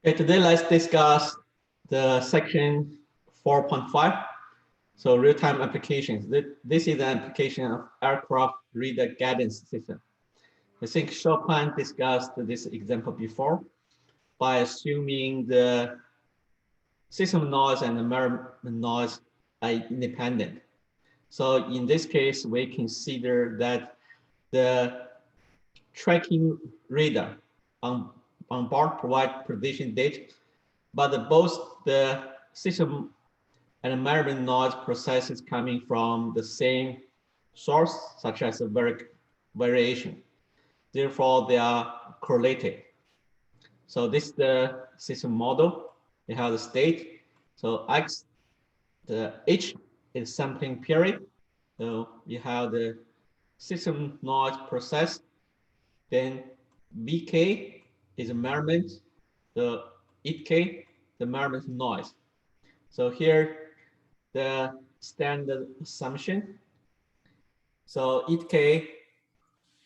Okay, today let's discuss the section 4.5. So real-time applications. This is an application of aircraft radar guidance system. I think Chopin discussed this example before by assuming the system noise and the environment noise are independent. So in this case, we consider that the tracking radar on board provide position data, but both the system and environment noise processes coming from the same source, such as a variation. Therefore, they are correlated. So this is the system model. We have the state. So X, the H is sampling period. So you have the system noise process. Then BK is measurement. The EK, the measurement noise. So here, the standard assumption. So EK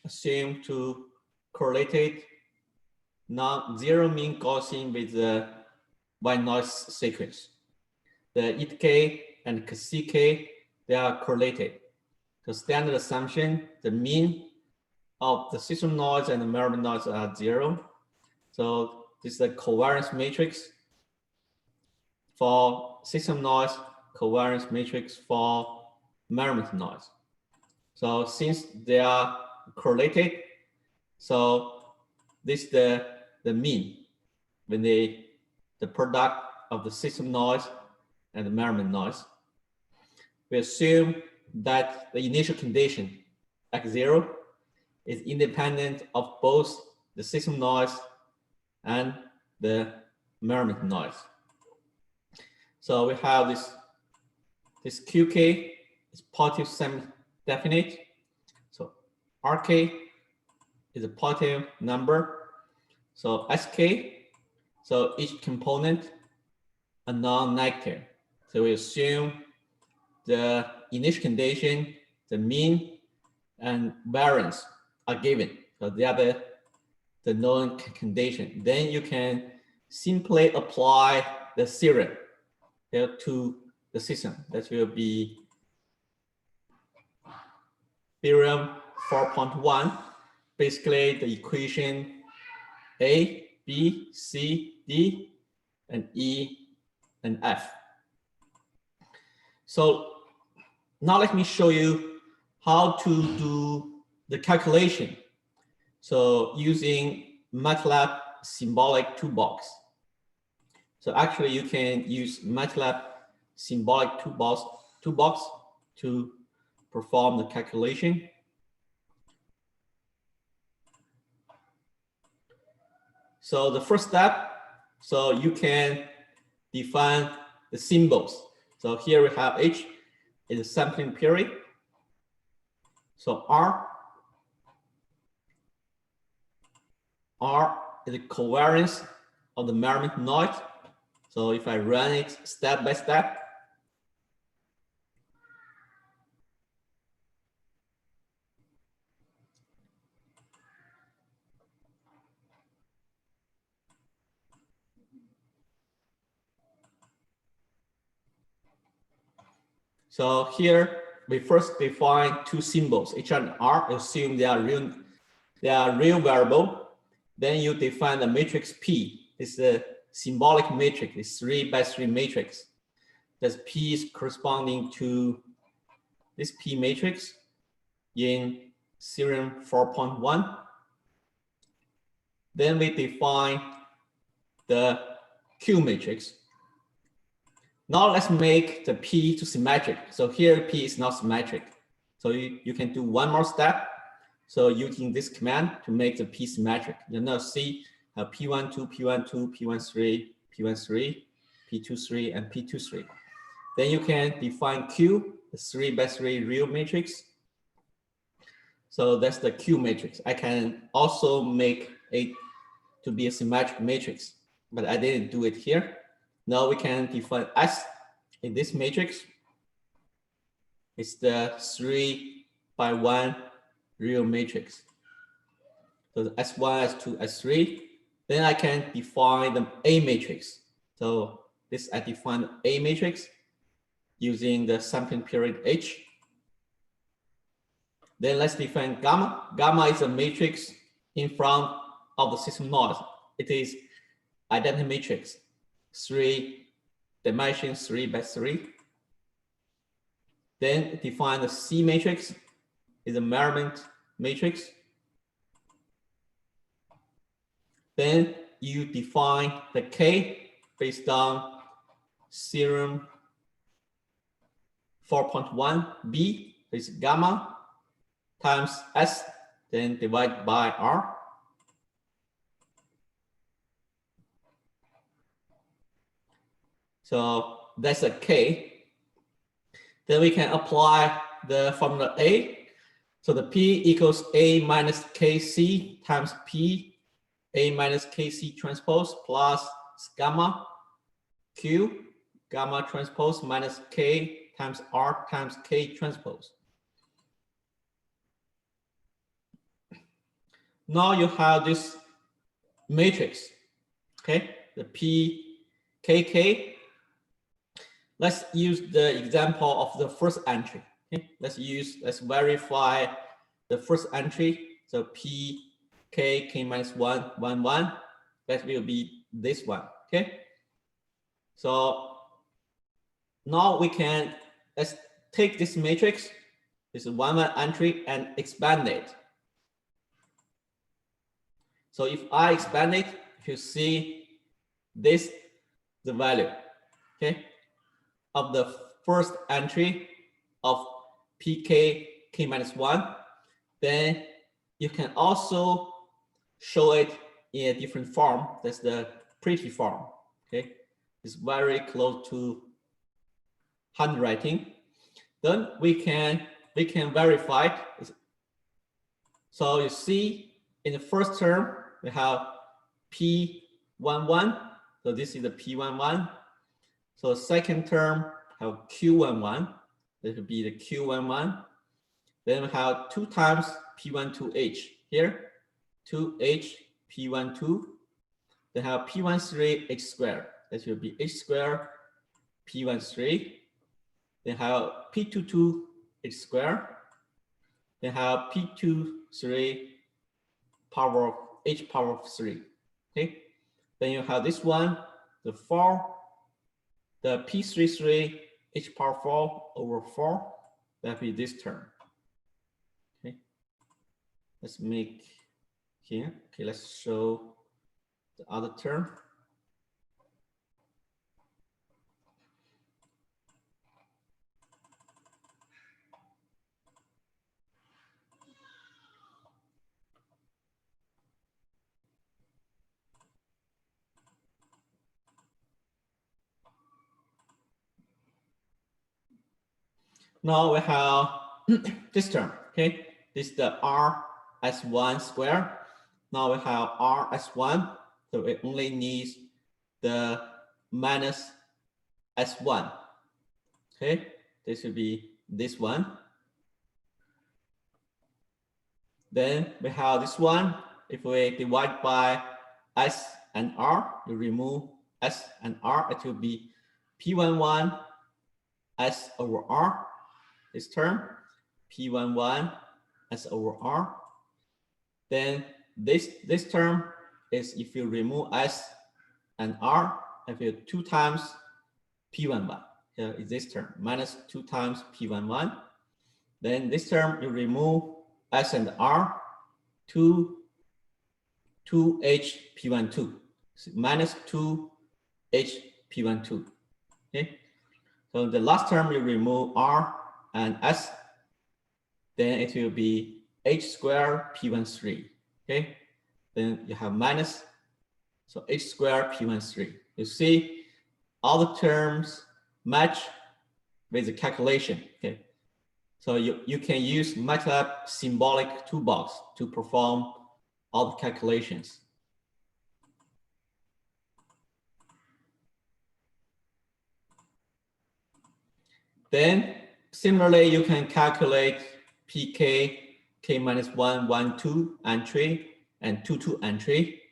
assume to correlate non-zero mean Gaussian with the white noise sequence. The EK and CK, they are correlated. The standard assumption, the mean of the system noise and the measurement noise are 0. So this is the covariance matrix for system noise, covariance matrix for measurement noise. So since they are correlated, so this is the mean when the product of the system noise and the measurement noise. We assume that the initial condition x0 is independent of both the system noise and the measurement noise. So we have this QK is positive semi-definite. So RK is a positive number. So SK, so each component a non-negative. So we assume the initial condition, the mean, and variance are given. So they are the known condition. Then you can simply apply the theorem to the system. That will be theorem 4.1. Basically, the equation A, B, C, D, and E, and F. So now let me show you how to do the calculation. So using MATLAB symbolic toolbox. So actually you can use MATLAB symbolic toolbox to perform the calculation. So the first step, so you can define the symbols. So here we have H is a sampling period. So R is the covariance of the measurement noise. So if I run it step by step, so here we first define two symbols, H and R. Assume they are real variable. Then you define the matrix P. It's a symbolic matrix. It's 3 by 3 matrix. This P is corresponding to this P matrix in theorem 4.1. Then we define the Q matrix. Now let's make the P to symmetric. So here P is not symmetric. So you can do one more step. So using this command to make the P symmetric. You now see P12, P12, P13, P13, P23, and P23. Then you can define Q, the 3 by 3 real matrix. So that's the Q matrix. I can also make it to be a symmetric matrix, but I didn't do it here. Now we can define S in this matrix. It's the 3 by 1 real matrix. So the S1, S2, S3. Then I can define the A matrix. So this I define A matrix using the sampling period H. Then let's define gamma. Gamma is a matrix in front of the system node. It is identity matrix, 3 dimensions, 3 by 3. Then define the C matrix is a measurement matrix. Then you define the K based on theorem 4.1b is gamma times S, then divide by R. So that's a K. Then we can apply the formula A. So the P equals A minus KC times P A minus KC transpose plus gamma Q gamma transpose minus K times R times K transpose. Now you have this matrix, okay? The P, K, K. Let's use the example of the first entry. Okay? Let's verify the first entry. So P, K, K minus 1, 1, 1. That will be this one, okay? So now we can, let's take this matrix, this 1, 1 entry, and expand it. So if I expand it, if you see this, the value, okay, of the first entry of PK, K minus 1, then you can also show it in a different form. That's the pretty form, okay? It's very close to handwriting. Then we can verify it. So you see in the first term, we have P11. So this is the P11. So second term have Q11. This will be the Q11. Then we have 2 times P12H here, 2H P12. Then have P13 H squared. That will be H squared P13. Then have P22 H squared. Then have P23 power H power of 3. Okay. Then you have this one, the 4, the P33 H power 4 over 4. That will be this term. Okay. Let's make here. Okay, let's show the other term. Now we have this term, okay? This is the R S1 square. Now we have R S1, so it only needs the minus S1, okay? This will be this one. Then we have this one. If we divide by S and R, you remove S and R, it will be P11 S over R. This term, P11 S over R. Then this term is if you remove S and R, I feel 2 times P11. Here is this term, minus 2 times P11. Then this term, you remove S and R, 2H P12, minus 2H P12. Okay. So the last term, you remove R and S, then it will be H squared P13. Okay. Then you have minus, so H squared P13. You see all the terms match with the calculation. Okay. So you can use MATLAB symbolic toolbox to perform all the calculations. Then similarly, you can calculate PK, K minus 1, 1, 2 entry and 2, 2 entry.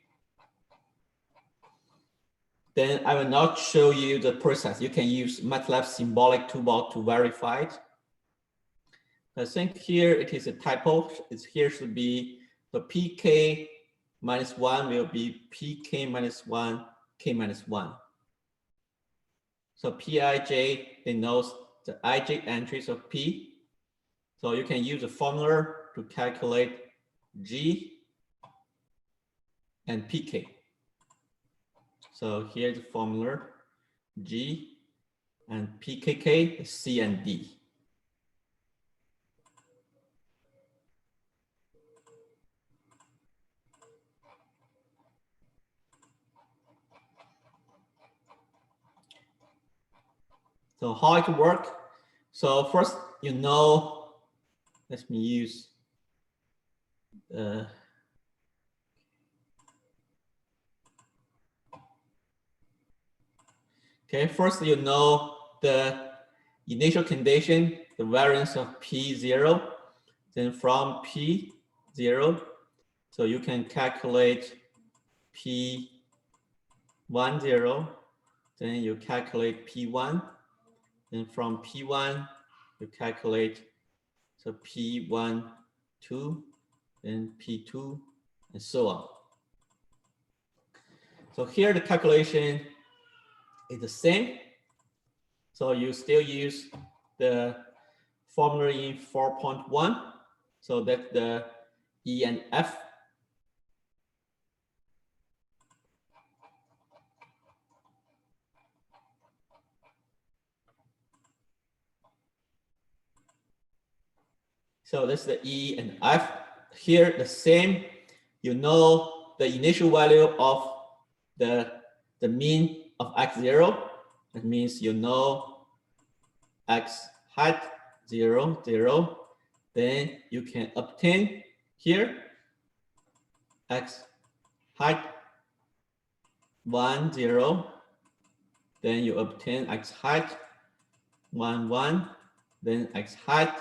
Then I will not show you the process. You can use MATLAB symbolic toolbar to verify it. I think here it is a typo. It's here should be the pk minus 1 will be pk minus 1, k minus 1. So pij denotes the ij entries of p. So you can use the formula to calculate g and pk. So here's the formula, g and pkk, c and d. So how it works? So first, let me use okay, first the initial condition, the variance of P0, then from P0, so you can calculate P10, then you calculate P1, then from P1, you calculate so P1, 2, then P2, and so on. So here the calculation is the same. So you still use the formula in 4.1, so that the E and F. So that's the E and F. Here the same, the initial value of the mean of x0. That means x height 0, 0. Then you can obtain here x height 1, 0. Then you obtain x height 1, 1. Then x height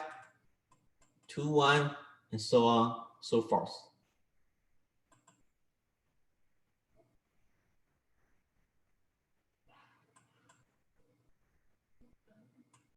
2, 1, and so on, so forth.